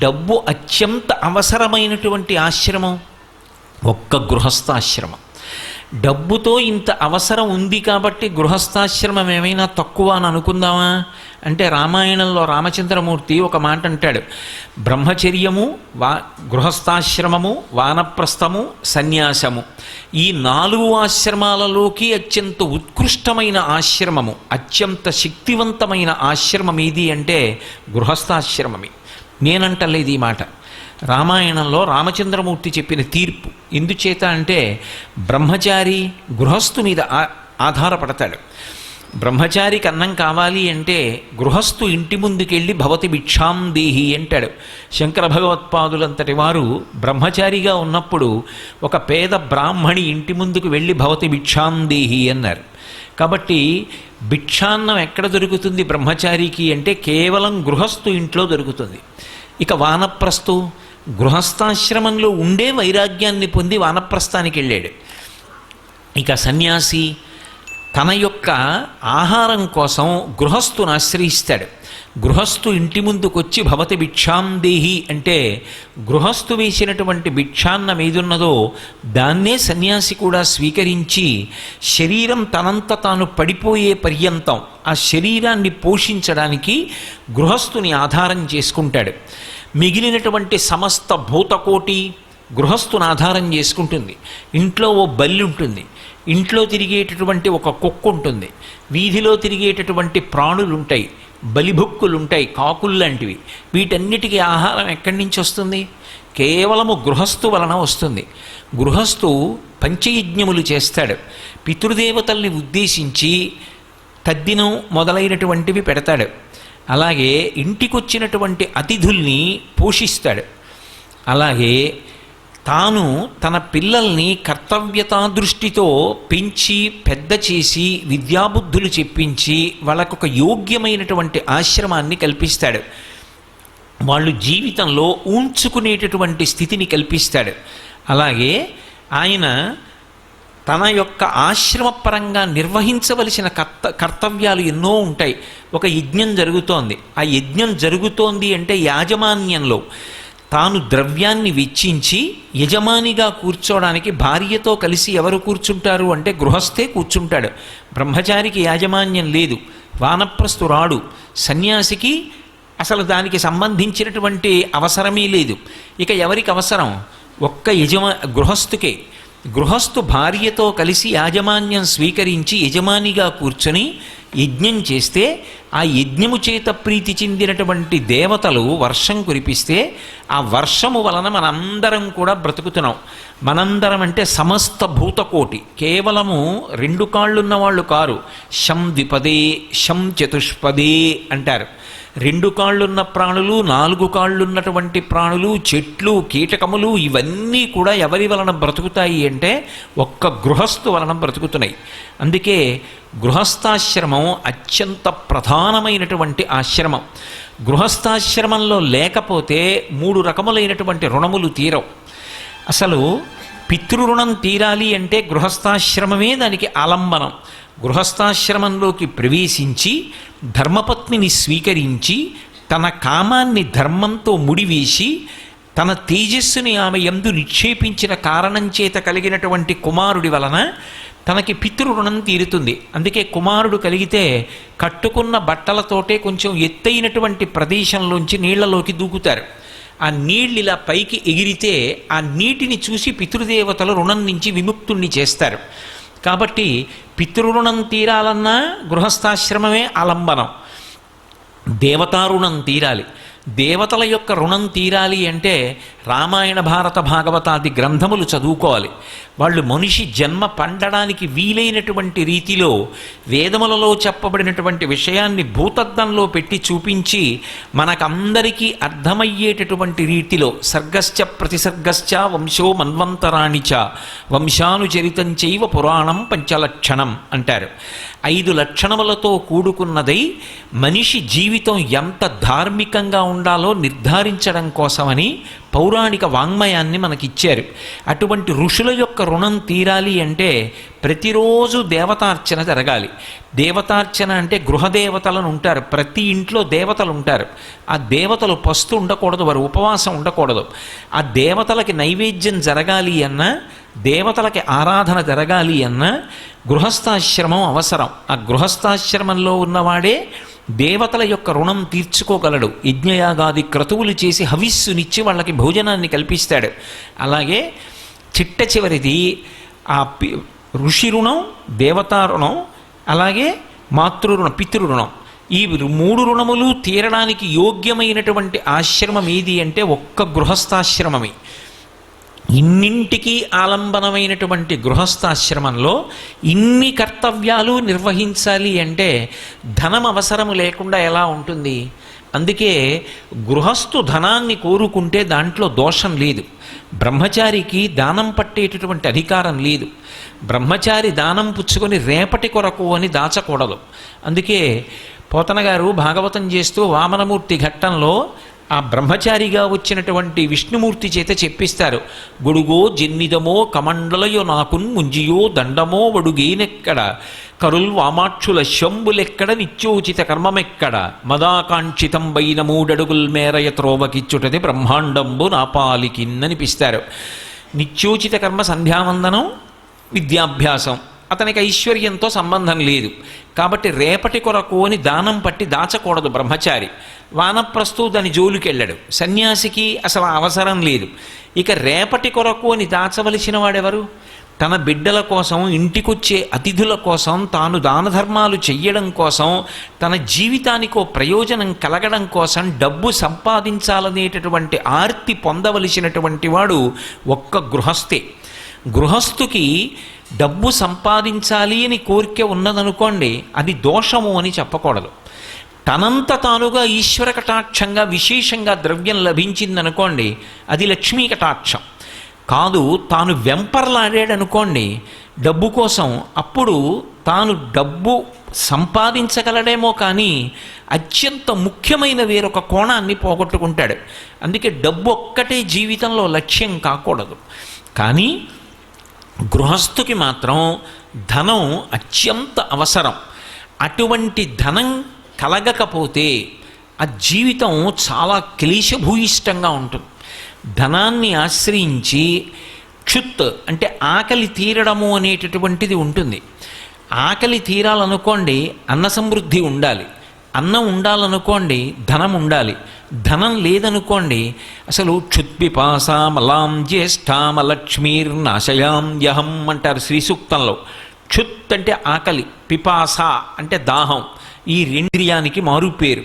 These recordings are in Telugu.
డబ్బు అత్యంత అవసరమైనటువంటి ఆశ్రమం ఒక్క గృహస్థాశ్రమం. డబ్బుతో ఇంత అవసరం ఉంది కాబట్టి గృహస్థాశ్రమం ఏమైనా తక్కువ అని అనుకుందామా అంటే, రామాయణంలో రామచంద్రమూర్తి ఒక మాట అంటాడు, బ్రహ్మచర్యము, గృహస్థాశ్రమము, వానప్రస్థము, సన్యాసము, ఈ 4 ఆశ్రమాలలోకి అత్యంత ఉత్కృష్టమైన ఆశ్రమము, అత్యంత శక్తివంతమైన ఆశ్రమం ఏది అంటే గృహస్థాశ్రమమే. నేనంటలేదు ఈ మాట, రామాయణంలో రామచంద్రమూర్తి చెప్పిన తీర్పు. ఎందుచేత అంటే బ్రహ్మచారి గృహస్థు మీద ఆధారపడతాడు. బ్రహ్మచారికి అన్నం కావాలి అంటే గృహస్థు ఇంటి ముందుకెళ్ళి భవతి భిక్షాం దేహి అంటాడు. శంకర భగవత్పాదులంతటి వారు బ్రహ్మచారిగా ఉన్నప్పుడు ఒక పేద బ్రాహ్మణి ఇంటి ముందుకు వెళ్ళి భవతి భిక్షాం దేహి అన్నారు. కాబట్టి భిక్షాన్నం ఎక్కడ దొరుకుతుంది బ్రహ్మచారికి అంటే కేవలం గృహస్థు ఇంట్లో దొరుకుతుంది. ఇక వానప్రస్థు గృహస్థాశ్రమంలో ఉండే వైరాగ్యాన్ని పొంది వానప్రస్థానికి వెళ్ళాడు. ఇక సన్యాసి తన యొక్క ఆహారం కోసం గృహస్థును ఆశ్రయిస్తాడు. గృహస్థు ఇంటి ముందుకొచ్చి భవతి భిక్షాం దేహి అంటే గృహస్థు వేసినటువంటి భిక్షాన్నం ఏదున్నదో దాన్నే సన్యాసి కూడా స్వీకరించి శరీరం తనంత తాను పడిపోయే పర్యంతం ఆ శరీరాన్ని పోషించడానికి గృహస్థుని ఆధారం చేసుకుంటాడు. మిగిలినటువంటి సమస్త భూతకోటి గృహస్థుని ఆధారం చేసుకుంటుంది. ఇంట్లో ఓ బల్లి ఉంటుంది, ఇంట్లో తిరిగేటటువంటి ఒక కుక్క ఉంటుంది, వీధిలో తిరిగేటటువంటి ప్రాణులు ఉంటాయి, బలిభుక్కులు ఉంటాయి, కాకులు లాంటివి. వీటన్నిటికీ ఆహారం ఎక్కడి నుంచి వస్తుంది? కేవలము గృహస్థు వలన వస్తుంది. గృహస్థు పంచయజ్ఞములు చేస్తాడు. పితృదేవతల్ని ఉద్దేశించి తద్దినం మొదలైనటువంటివి పెడతాడు. అలాగే ఇంటికొచ్చినటువంటి అతిథుల్ని పోషిస్తాడు. అలాగే తాను తన పిల్లల్ని కర్తవ్యతా దృష్టితో పెంచి పెద్ద చేసి విద్యాబుద్ధులు చెప్పించి వాళ్ళకొక యోగ్యమైనటువంటి ఆశ్రమాన్ని కల్పిస్తాడు. వాళ్ళు జీవితంలో ఊంచుకునేటటువంటి స్థితిని కల్పిస్తాడు. అలాగే ఆయన తన యొక్క ఆశ్రమపరంగా నిర్వహించవలసిన కర్తవ్యాలు ఎన్నో ఉంటాయి. ఒక యజ్ఞం జరుగుతోంది, ఆ యజ్ఞం జరుగుతోంది అంటే యాజమాన్యంలో తాను ద్రవ్యాన్ని వెచ్చించి యజమానిగా కూర్చోవడానికి భార్యతో కలిసి ఎవరు కూర్చుంటారు అంటే గృహస్థే కూర్చుంటాడు. బ్రహ్మచారికి యాజమాన్యం లేదు, వానప్రస్థు రాడు, సన్యాసికి అసలు దానికి సంబంధించినటువంటి అవసరమే లేదు. ఇక ఎవరికి అవసరం? ఒక్క గృహస్థుకే. గృహస్థు భార్యతో కలిసి యాజమాన్యం స్వీకరించి యజమానిగా కూర్చొని యజ్ఞం చేస్తే ఆ యజ్ఞము చేత ప్రీతి చెందినటువంటి దేవతలు వర్షం కురిపిస్తే ఆ వర్షము వలన మనందరం కూడా బ్రతుకుతున్నాం. మనందరం అంటే సమస్త భూతకోటి, కేవలము 2 కాళ్ళున్న వాళ్ళు కారు. శం ద్విపదే శం చతుష్పదే అంటారు. 2 కాళ్ళున్న ప్రాణులు, 4 కాళ్ళున్నటువంటి ప్రాణులు, చెట్లు, కీటకములు ఇవన్నీ కూడా ఎవరి వలన బ్రతుకుతాయి అంటే ఒక్క గృహస్థు వలన బ్రతుకుతున్నాయి. అందుకే గృహస్థాశ్రమం అత్యంత ప్రధానమైనటువంటి ఆశ్రమం. గృహస్థాశ్రమంలో లేకపోతే 3 రకములైనటువంటి రుణములు తీరవు. అసలు పితృరుణం తీరాలి అంటే గృహస్థాశ్రమమే దానికి ఆలంబనం. గృహస్థాశ్రమంలోకి ప్రవేశించి ధర్మపత్నిని స్వీకరించి తన కామాన్ని ధర్మంతో ముడివేసి తన తేజస్సుని ఆమె యందు నిక్షేపించిన కారణం చేత కలిగినటువంటి కుమారుడి వలన తనకి పితృరుణం తీరుతుంది. అందుకే కుమారుడు కలిగితే కట్టుకున్న బట్టలతోటే కొంచెం ఎత్తైనటువంటి ప్రదేశంలోంచి నీళ్లలోకి దూకుతారు. ఆ నీళ్ళు ఇలా పైకి ఎగిరితే ఆ నీటిని చూసి పితృదేవతలు రుణం నుంచి విముక్తుణ్ణి చేస్తారు. కాబట్టి పితృరుణం తీరాలన్నా గృహస్థాశ్రమమే ఆలంబనం. దేవతారుణం తీరాలి, దేవతల యొక్క రుణం తీరాలి అంటే రామాయణ భారత భాగవతాది గ్రంథములు చదువుకోవాలి. వాళ్ళు మనిషి జన్మ పండడానికి వీలైనటువంటి రీతిలో వేదములలో చెప్పబడినటువంటి విషయాన్ని భూతద్దంలో పెట్టి చూపించి మనకందరికీ అర్థమయ్యేటటువంటి రీతిలో సర్గశ్చ ప్రతిసర్గశ్చ వంశో మన్వంతరాణిచ వంశానుచరితంచైవ పురాణం పంచలక్షణం అంటారు. 5 లక్షణములతో కూడుకున్నదై మనిషి జీవితం ఎంత ధార్మికంగా ఉండాలో నిర్ధారించడం కోసమని పౌరాణిక వాంగ్మయాన్ని మనకిచ్చారు. అటువంటి ఋషుల యొక్క రుణం తీరాలి అంటే ప్రతిరోజు దేవతార్చన జరగాలి. దేవతార్చన అంటే గృహదేవతలను ఉంటారు, ప్రతి ఇంట్లో దేవతలు ఉంటారు. ఆ దేవతలు పస్తు ఉండకూడదు, వారు ఉపవాసం ఉండకూడదు. ఆ దేవతలకి నైవేద్యం జరగాలి అన్నా, దేవతలకి ఆరాధన జరగాలి అన్నా గృహస్థాశ్రమం అవసరం. ఆ గృహస్థాశ్రమంలో ఉన్నవాడే దేవతల యొక్క ఋణం తీర్చుకోగలడు. యజ్ఞయాగాది క్రతువులు చేసి హవిస్సునిచ్చి వాళ్ళకి భోజనాన్ని కల్పిస్తాడు. అలాగే చిట్ట చివరిది ఆ ఋషి రుణం, దేవతా రుణం, అలాగే మాతృరుణం, పితృరుణం. ఈ 3 రుణములు తీరడానికి యోగ్యమైనటువంటి ఆశ్రమం ఏది అంటే ఒక్క గృహస్థాశ్రమమే. ఇన్నింటికీ ఆలంబనమైనటువంటి గృహస్థాశ్రమంలో ఇన్ని కర్తవ్యాలు నిర్వహించాలి అంటే ధనం అవసరము లేకుండా ఎలా ఉంటుంది? అందుకే గృహస్థు ధనాన్ని కోరుకుంటే దాంట్లో దోషం లేదు. బ్రహ్మచారికి దానం పట్టేటటువంటి అధికారం లేదు. బ్రహ్మచారి దానం పుచ్చుకొని రేపటి కొరకు అని దాచకూడదు. అందుకే పోతన గారు భాగవతం చేస్తూ వామనమూర్తి ఘట్టంలో ఆ బ్రహ్మచారిగా వచ్చినటువంటి విష్ణుమూర్తి చేత చెప్పిస్తారు. గొడుగో జన్నిదమో కమండలయో నాకున్ ముంజియో దండమో వడుగేనెక్కడ కరుల్ వామాక్షుల శంబులెక్కడ నిత్యోచిత కర్మమెక్కడ మదాకాంక్షితం బైన 3 అడుగుల్ మేరయ త్రోవకిచ్చుటది బ్రహ్మాండంబు నాపాలికిన్ననిపిస్తారు. నిత్యోచిత కర్మ సంధ్యావందనం, విద్యాభ్యాసం. అతనికి ఐశ్వర్యంతో సంబంధం లేదు కాబట్టి రేపటి కొరకు అని దానం పట్టి దాచకూడదు బ్రహ్మచారి. వానప్రస్థు దాని జోలికెళ్ళాడు. సన్యాసికి అసలు అవసరం లేదు. ఇక రేపటి కొరకు అని దాచవలసిన వాడెవరు? తన బిడ్డల కోసం, ఇంటికొచ్చే అతిథుల కోసం, తాను దాన ధర్మాలు చెయ్యడం కోసం, తన జీవితానికో ప్రయోజనం కలగడం కోసం డబ్బు సంపాదించాలనేటటువంటి ఆర్తి పొందవలసినటువంటి వాడు ఒక్క గృహస్థే. గృహస్థుకి డబ్బు సంపాదించాలి అని కోరిక ఉన్నదనుకోండి, అది దోషము అని చెప్పకూడదు. తనంత తానుగా ఈశ్వర కటాక్షంగా విశేషంగా ద్రవ్యం లభించిందనుకోండి, అది లక్ష్మీ కటాక్షం కాదు. తాను వెంపర్లాడాడనుకోండి డబ్బు కోసం, అప్పుడు తాను డబ్బు సంపాదించగలడేమో కానీ అత్యంత ముఖ్యమైన వేరొక కోణాన్ని పోగొట్టుకుంటాడు. అందుకే డబ్బు ఒక్కటే జీవితంలో లక్ష్యం కాకూడదు. కానీ గృహస్థుకి మాత్రం ధనం అత్యంత అవసరం. అటువంటి ధనం కలగకపోతే ఆ జీవితం చాలా క్లేశభూయిష్టంగా ఉంటుంది. ధనాన్ని ఆశ్రయించి క్షుత్ అంటే ఆకలి తీరడము అనేటటువంటిది ఉంటుంది. ఆకలి తీరాలనుకోండి అన్న సమృద్ధి ఉండాలి, అన్నం ఉండాలనుకోండి ధనం ఉండాలి. ధనం లేదనుకోండి అసలు క్షుత్పిపాసామలాం జ్యేష్ఠామలక్ష్మీర్నాశయాం యహం అంటారు శ్రీ సూక్తంలో. క్షుత్ అంటే ఆకలి, పిపాస అంటే దాహం. ఈ రెండింద్రియానికి మారుపేరు.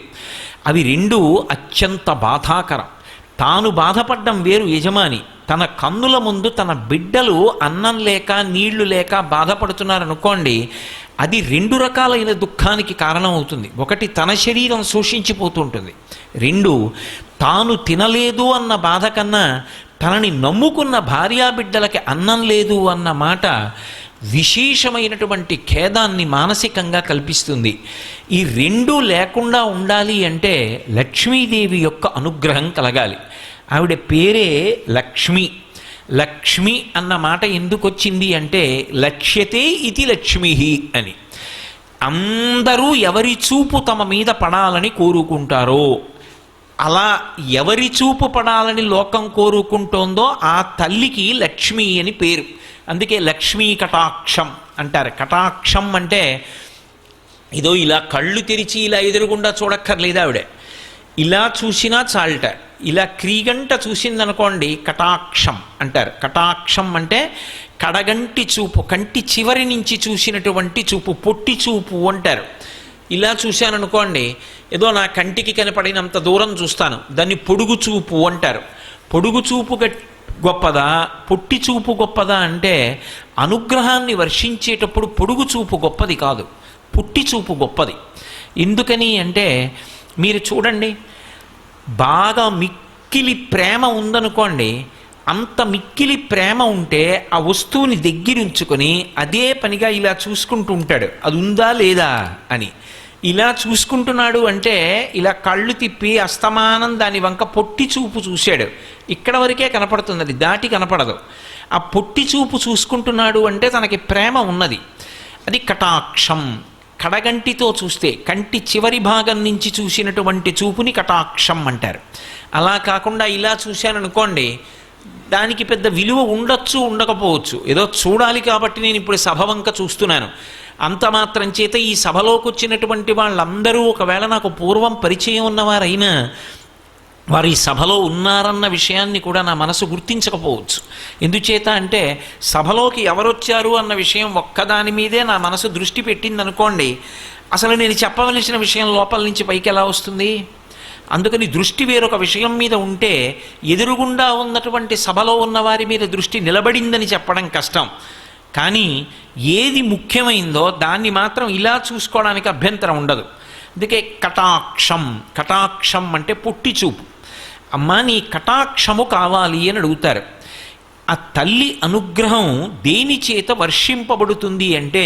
అవి రెండు అత్యంత బాధాకరం. తాను బాధపడ్డం వేరు, యజమాని తన కన్నుల ముందు తన బిడ్డలు అన్నం లేక నీళ్లు లేక బాధపడుతున్నారనుకోండి, అది 2 రకాలైన దుఃఖానికి కారణం అవుతుంది. ఒకటి తన శరీరం శోషించిపోతుంటుంది, 2 తాను తినలేదు అన్న బాధ కన్నా తనని నమ్ముకున్న భార్యాబిడ్డలకి అన్నం లేదు అన్న మాట విశేషమైనటువంటి ఖేదాన్ని మానసికంగా కల్పిస్తుంది. ఈ 2 లేకుండా ఉండాలి అంటే లక్ష్మీదేవి యొక్క అనుగ్రహం కలగాలి. ఆవిడ పేరే లక్ష్మి. లక్ష్మి అన్న మాట ఎందుకు వచ్చింది అంటే లక్ష్యతే ఇది లక్ష్మి అని. అందరూ ఎవరి చూపు తమ మీద పడాలని కోరుకుంటారో, అలా ఎవరి చూపు పడాలని లోకం కోరుకుంటోందో ఆ తల్లికి లక్ష్మి అని పేరు. అందుకే లక్ష్మీ కటాక్షం అంటారు. కటాక్షం అంటే ఇదో ఇలా కళ్ళు తెరిచి ఇలా ఎదురుగుండా చూడక్కర్లేదు ఆవిడ, ఇలా చూసినా చాలట. ఇలా క్రీగంట చూసిందనుకోండి కటాక్షం అంటారు. కటాక్షం అంటే కడగంటి చూపు, కంటి చివరి నుంచి చూసినటువంటి చూపు, పొట్టి చూపు అంటారు. ఇలా చూశాననుకోండి ఏదో నా కంటికి కనపడినంత దూరం చూస్తాను, దాన్ని పొడుగు చూపు అంటారు. పొడుగు చూపు గొప్పదా, పొట్టి చూపు గొప్పదా అంటే అనుగ్రహాన్ని వర్షించేటప్పుడు పొడుగు చూపు గొప్పది కాదు, పొట్టి చూపు గొప్పది. ఎందుకని అంటే మీరు చూడండి, బాగా మిక్కిలి ప్రేమ ఉందనుకోండి, అంత మిక్కిలి ప్రేమ ఉంటే ఆ వస్తువుని దగ్గరుంచుకొని అదే పనిగా ఇలా చూసుకుంటూ ఉంటాడు, అది ఉందా లేదా అని. ఇలా చూసుకుంటున్నాడు అంటే ఇలా కళ్ళు తిప్పి అస్తమానం దాని వంక పొట్టి చూపు చూశాడు, ఇక్కడ వరకే కనపడుతుంది, అది దాటి కనపడదు. ఆ పొట్టి చూపు చూసుకుంటున్నాడు అంటే తనకి ప్రేమ ఉన్నది. అది కటాక్షం. కడగంటితో చూస్తే కంటి చివరి భాగం నుంచి చూసినటువంటి చూపుని కటాక్షం అంటారు. అలా కాకుండా ఇలా చూశాననుకోండి, దానికి పెద్ద విలువ ఉండొచ్చు ఉండకపోవచ్చు, ఏదో చూడాలి కాబట్టి నేను ఇప్పుడు సభ వంక చూస్తున్నాను అంత మాత్రం చేత ఈ సభలోకి వచ్చినటువంటి వాళ్ళందరూ ఒకవేళ నాకు పూర్వం పరిచయం ఉన్నవారైనా వారు ఈ సభలో ఉన్నారన్న విషయాన్ని కూడా నా మనసు గుర్తించకపోవచ్చు. ఎందుచేత అంటే సభలోకి ఎవరొచ్చారు అన్న విషయం ఒక్కదాని మీదే నా మనసు దృష్టి పెట్టిందనుకోండి, అసలు నేను చెప్పవలసిన విషయం లోపల నుంచి పైకి ఎలా వస్తుంది? అందుకని దృష్టి వేరొక విషయం మీద ఉంటే ఎదురుగుండా ఉన్నటువంటి సభలో ఉన్న వారి మీద దృష్టి నిలబడిందని చెప్పడం కష్టం. కానీ ఏది ముఖ్యమైందో దాన్ని మాత్రం ఇలా చూసుకోవడానికి అభ్యంతరం ఉండదు. అందుకే కటాక్షం. కటాక్షం అంటే పొట్టి చూపు. అమ్మా నీ కటాక్షము కావాలి అని అడుగుతారు. ఆ తల్లి అనుగ్రహం దేని చేత వర్షింపబడుతుంది అంటే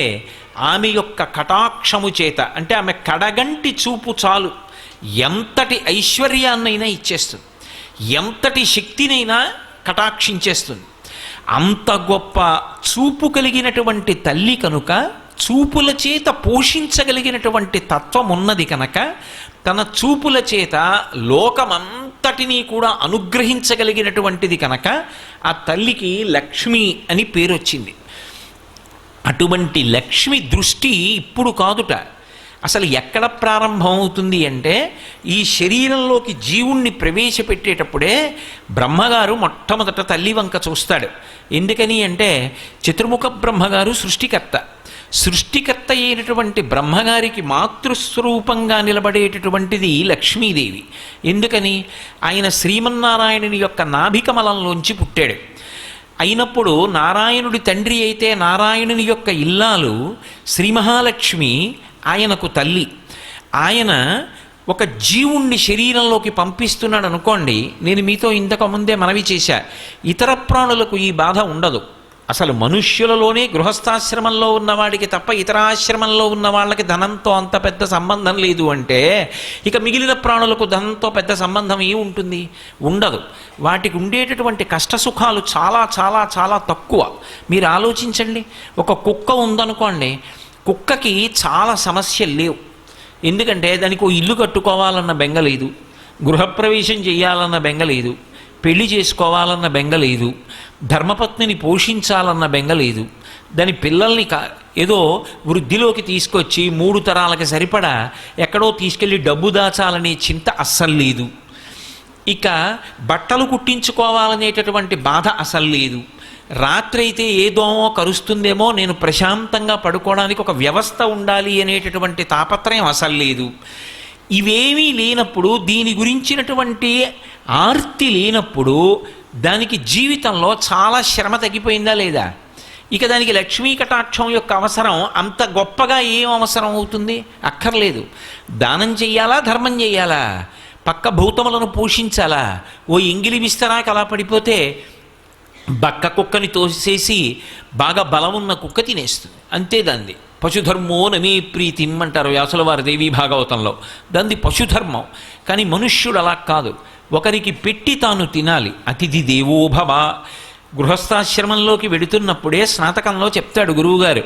ఆమె యొక్క కటాక్షము చేత. అంటే ఆమె కడగంటి చూపు చాలు ఎంతటి ఐశ్వర్యాన్నైనా ఇచ్చేస్తుంది, ఎంతటి శక్తినైనా కటాక్షించేస్తుంది. అంత గొప్ప చూపు కలిగినటువంటి తల్లి కనుక, చూపుల చేత పోషించగలిగినటువంటి తత్వం ఉన్నది కనుక, తన చూపుల చేత లోకమంతటినీ కూడా అనుగ్రహించగలిగినటువంటిది కనుక ఆ తల్లికి లక్ష్మి అని పేరు వచ్చింది. అటువంటి లక్ష్మి దృష్టి ఇప్పుడు కాదుట. అసలు ఎక్కడ ప్రారంభం అవుతుంది అంటే ఈ శరీరంలోకి జీవుణ్ణి ప్రవేశపెట్టేటప్పుడే బ్రహ్మగారు మొట్టమొదట తల్లి వంక చూస్తాడు. ఎందుకని అంటే చతుర్ముఖ బ్రహ్మగారు సృష్టికర్త. సృష్టికర్త అయినటువంటి బ్రహ్మగారికి మాతృస్వరూపంగా నిలబడేటటువంటిది లక్ష్మీదేవి. ఎందుకని? ఆయన శ్రీమన్నారాయణుని యొక్క నాభికమలంలోంచి పుట్టాడు. అయినప్పుడు నారాయణుడి తండ్రి అయితే నారాయణుని యొక్క ఇల్లాలు శ్రీ మహాలక్ష్మి ఆయనకు తల్లి. ఆయన ఒక జీవుణ్ణి శరీరంలోకి పంపిస్తున్నాడు అనుకోండి, నేను మీతో ఇంతకుముందే మనవి చేశా, ఇతర ప్రాణులకు ఈ బాధ ఉండదు. అసలు మనుష్యులలోనే గృహస్థాశ్రమంలో ఉన్నవాడికి తప్ప ఇతర ఆశ్రమంలో ఉన్న వాళ్ళకి ధనంతో అంత పెద్ద సంబంధం లేదు అంటే ఇక మిగిలిన ప్రాణులకు ధనంతో పెద్ద సంబంధం ఏముంటుంది? ఉండదు. వాటికి ఉండేటటువంటి కష్టసుఖాలు చాలా చాలా చాలా తక్కువ. మీరు ఆలోచించండి, ఒక కుక్క ఉందనుకోండి, కుక్కకి చాలా సమస్యలు లేవు. ఎందుకంటే దానికి ఓ ఇల్లు కట్టుకోవాలన్న బెంగ లేదు, గృహప్రవేశం చేయాలన్న బెంగ లేదు, పెళ్లి చేసుకోవాలన్న బెంగ లేదు, ధర్మపత్నిని పోషించాలన్న బెంగ లేదు, దాని పిల్లల్ని ఏదో వృద్ధిలోకి తీసుకొచ్చి 3 తరాలకి సరిపడా ఎక్కడో తీసుకెళ్ళి డబ్బు దాచాలనే చింత అస్సలు లేదు, ఇక బట్టలు కుట్టించుకోవాలనేటటువంటి బాధ అసలు లేదు, రాత్రి అయితే ఏ దోమో కరుస్తుందేమో నేను ప్రశాంతంగా పడుకోవడానికి ఒక వ్యవస్థ ఉండాలి అనేటటువంటి తాపత్రయం అసలు లేదు. ఇవేమీ లేనప్పుడు, దీని గురించినటువంటి ఆర్తి లేనప్పుడు దానికి జీవితంలో చాలా శ్రమ తగ్గిపోయిందా లేదా? ఇక దానికి లక్ష్మీ కటాక్షం యొక్క అవసరం అంత గొప్పగా ఏం అవసరం అవుతుంది? అక్కర్లేదు. దానం చెయ్యాలా, ధర్మం చెయ్యాలా, పక్క భూతములను పోషించాలా? ఓ ఎంగిలి విస్తరాకి అలా పడిపోతే బక్క కుక్కని తోసేసి బాగా బలమున్న కుక్క తినేస్తుంది, అంతే. దాన్ని పశుధర్మో నమే ప్రీతిం అంటారు వ్యాసుల వారి దేవీ భాగవతంలో. దాన్ని పశుధర్మం. కానీ మనుష్యుడు అలా కాదు, ఒకరికి పెట్టి తాను తినాలి. అతిథి దేవోభవ. గృహస్థాశ్రమంలోకి వెడుతున్నప్పుడే స్నాతకంలో చెప్తాడు గురువుగారు,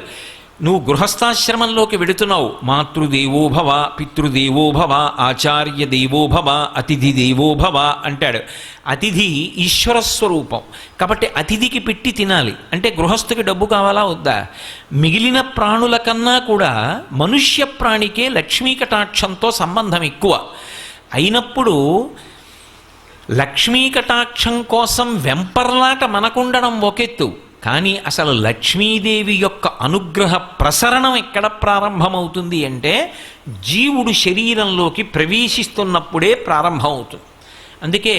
నువ్వు గృహస్థాశ్రమంలోకి వెడుతున్నావు, మాతృదేవోభవ, పితృదేవోభవ, ఆచార్య దేవోభవ, అతిథి దేవోభవ అంటాడు. అతిథి ఈశ్వర స్వరూపం కాబట్టి అతిథికి పెట్టి తినాలి. అంటే గృహస్థుకి డబ్బు కావాలా వద్దా? మిగిలిన ప్రాణుల కన్నా కూడా మనుష్య ప్రాణికే లక్ష్మీ కటాక్షంతో సంబంధం ఎక్కువ అయినప్పుడు లక్ష్మీ కటాక్షం కోసం వెంపర్లాట మనకుండడం ఒకెత్తు, కానీ అసలు లక్ష్మీదేవి యొక్క అనుగ్రహ ప్రసరణం ఎక్కడ ప్రారంభమవుతుంది అంటే జీవుడు శరీరంలోకి ప్రవేశిస్తున్నప్పుడే ప్రారంభమవుతుంది. అందుకే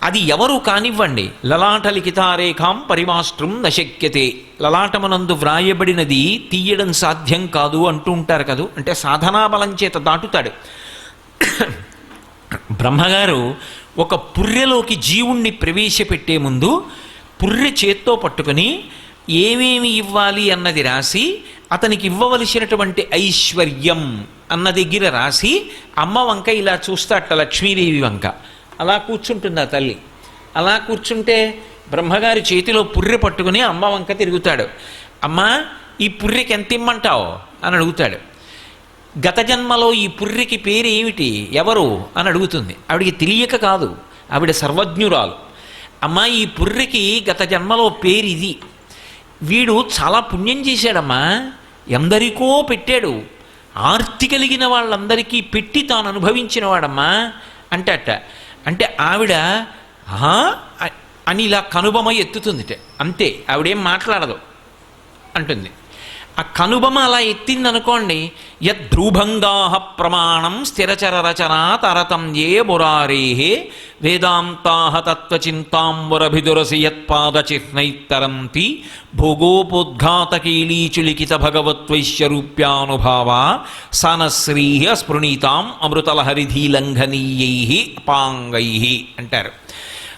అది ఎవరు కానివ్వండి, లలాట లిఖితారేఖాం పరిమాష్ట్రం నశక్యతే, లలాటమునందు వ్రాయబడినది తీయడం సాధ్యం కాదు అంటూ ఉంటారు కదూ. అంటే సాధనాబలం చేత దాటుతాడు. బ్రహ్మగారు ఒక పుర్రెలోకి జీవుణ్ణి ప్రవేశపెట్టే ముందు పుర్రె చేత్తో పట్టుకుని ఏమేమి ఇవ్వాలి అన్నది రాసి అతనికి ఇవ్వవలసినటువంటి ఐశ్వర్యం అన్న దగ్గర రాసి అమ్మ వంక ఇలా చూస్తాట, లక్ష్మీదేవి వంక. అలా కూర్చుంటుంది ఆ తల్లి. అలా కూర్చుంటే బ్రహ్మగారి చేతిలో పుర్రె పట్టుకుని అమ్మ వంక తిరుగుతాడు. అమ్మా, ఈ పుర్రెకి ఎంత ఇమ్మంటావు అని అడుగుతాడు. గత జన్మలో ఈ పుర్రెకి పేరు ఏమిటి, ఎవరు అని అడుగుతుంది. ఆవిడికి తెలియక కాదు, ఆవిడ సర్వజ్ఞురాలు. అమ్మా, ఈ పుర్రెకి గత జన్మలో పేరు ఇది, వీడు చాలా పుణ్యం చేశాడమ్మా, ఎందరికో పెట్టాడు, ఆర్తి కలిగిన వాళ్ళందరికీ పెట్టి తాను అనుభవించిన వాడమ్మా అంటట. అంటే ఆవిడ అని ఇలా కనుబొమ ఎత్తుతుందిట, అంతే, ఆవిడేం మాట్లాడదు అంటుంది. ఆ కనుబొమ అలా ఎత్తిందనుకోండి, యద్రూభంగా ప్రమాణం స్థిరచర రచనా తరతం ఏ మురారే వేదాంతా తత్వచింతాంబురభిదురసి యత్పాదచిహ్నైత్తరంతి భోగోపోద్ఘాతకీలీచులిఖిత భగవత్వైశ్యరూప్యానుభావ సనశ్రీ స్పృణీతాం అమృతలహరిధీలంఘనీయై అపాంగై అంటారు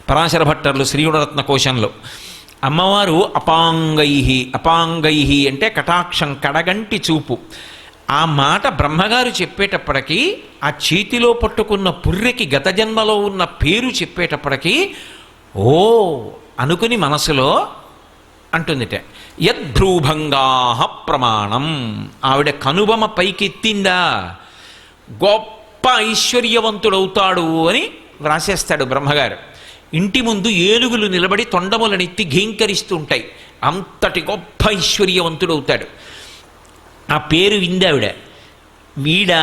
పరాశర భట్టర్లు శ్రీగుణరత్న కోశంలో. అమ్మవారు అపాంగై అంటే కటాక్షం, కడగంటి చూపు. ఆ మాట బ్రహ్మగారు చెప్పేటప్పటికీ ఆ చేతిలో పట్టుకున్న పుర్రెకి గత జన్మలో ఉన్న పేరు చెప్పేటప్పటికీ ఓ అనుకుని మనసులో అంటుందిట, యద్భ్రూభంగా ప్రమాణం. ఆవిడ కనుబొమ పైకెత్తిందా గొప్ప ఐశ్వర్యవంతుడవుతాడు అని వ్రాసేస్తాడు బ్రహ్మగారు. ఇంటి ముందు ఏనుగులు నిలబడి తొండములనెత్తి ఘీంకరిస్తూ ఉంటాయి, అంతటి గొప్ప ఐశ్వర్యవంతుడవుతాడు. ఆ పేరు విందావిడ. వీడా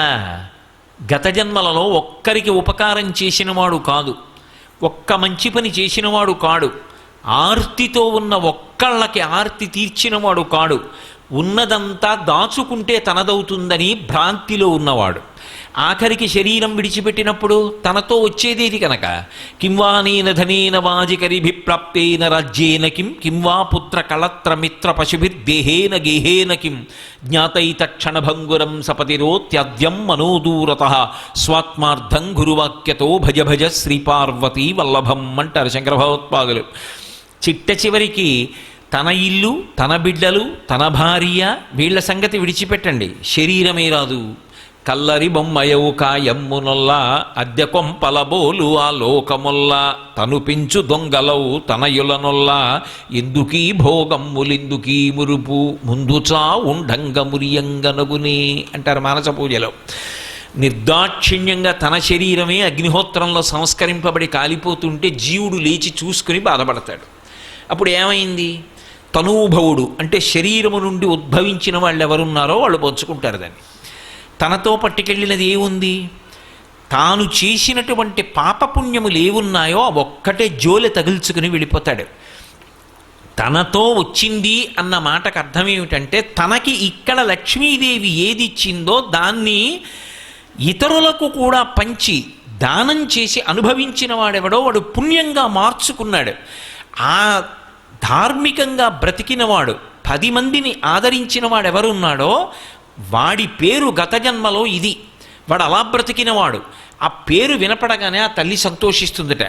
గత జన్మలలో ఒక్కరికి ఉపకారం చేసినవాడు కాదు, ఒక్క మంచి పని చేసినవాడు కాడు, ఆర్తితో ఉన్న ఒక్కళ్ళకి ఆర్తి తీర్చినవాడు కాడు, ఉన్నదంతా దాచుకుంటే తనదవుతుందని భ్రాంతిలో ఉన్నవాడు. ఆఖరికి శరీరం విడిచిపెట్టినప్పుడు తనతో వచ్చేదేది కనుక కింవానేన ధనేన వాజికరిభిప్రాప్తేన రాజ్యేన కింవా పుత్ర కళత్ర మిత్ర పశుభిర్దేహేన గేహేన కిం జ్ఞాతైతక్షణభంగురం సపతిరోత్యద్యం మనోదూరతః స్వాత్మార్థం గురువాక్యతో భజ భజ శ్రీపార్వతీ వల్లభం అంటారు శంకర భగవత్పాదులు. చిట్ట చివరికి తన ఇల్లు, తన బిడ్డలు, తన భార్య, వీళ్ల సంగతి విడిచిపెట్టండి, శరీరమే రాదు. కల్లరి బొమ్మయవు కాయమ్మునొల్లా అద్దె కొంపలబోలు ఆ లోకముల్లా తను పెంచు దొంగలవు తనయులనొల్లా ఎందుకీ భోగమ్ములెందుకీ మురుపు ముందుచా ఉండంగమురియంగనగునే అంటారు మానస పూజలో. నిర్దాక్షిణ్యంగా తన శరీరమే అగ్నిహోత్రంలో సంస్కరింపబడి కాలిపోతుంటే జీవుడు లేచి చూసుకుని బాధపడతాడు. అప్పుడు ఏమైంది? తనూభవుడు అంటే శరీరము నుండి ఉద్భవించిన వాళ్ళు ఎవరున్నారో వాళ్ళు పంచుకుంటారు దాన్ని. తనతో పట్టుకెళ్ళినది ఏముంది? తాను చేసినటువంటి పాపపుణ్యములు ఏవున్నాయో ఆ ఒక్కటే జోలె తగిల్చుకుని వెళ్ళిపోతాడు. తనతో వచ్చింది అన్న మాటకు అర్థం ఏమిటంటే తనకి ఇక్కడ లక్ష్మీదేవి ఏది ఇచ్చిందో దాన్ని ఇతరులకు కూడా పంచి దానం చేసి అనుభవించిన వాడెవడో వాడు పుణ్యంగా మార్చుకున్నాడు. ఆ ధార్మికంగా బ్రతికినవాడు, 10 మందిని ఆదరించిన వాడెవరున్నాడో వాడి పేరు గత జన్మలో ఇది, వాడు అలా బ్రతికినవాడు. ఆ పేరు వినపడగానే ఆ తల్లి సంతోషిస్తుందట.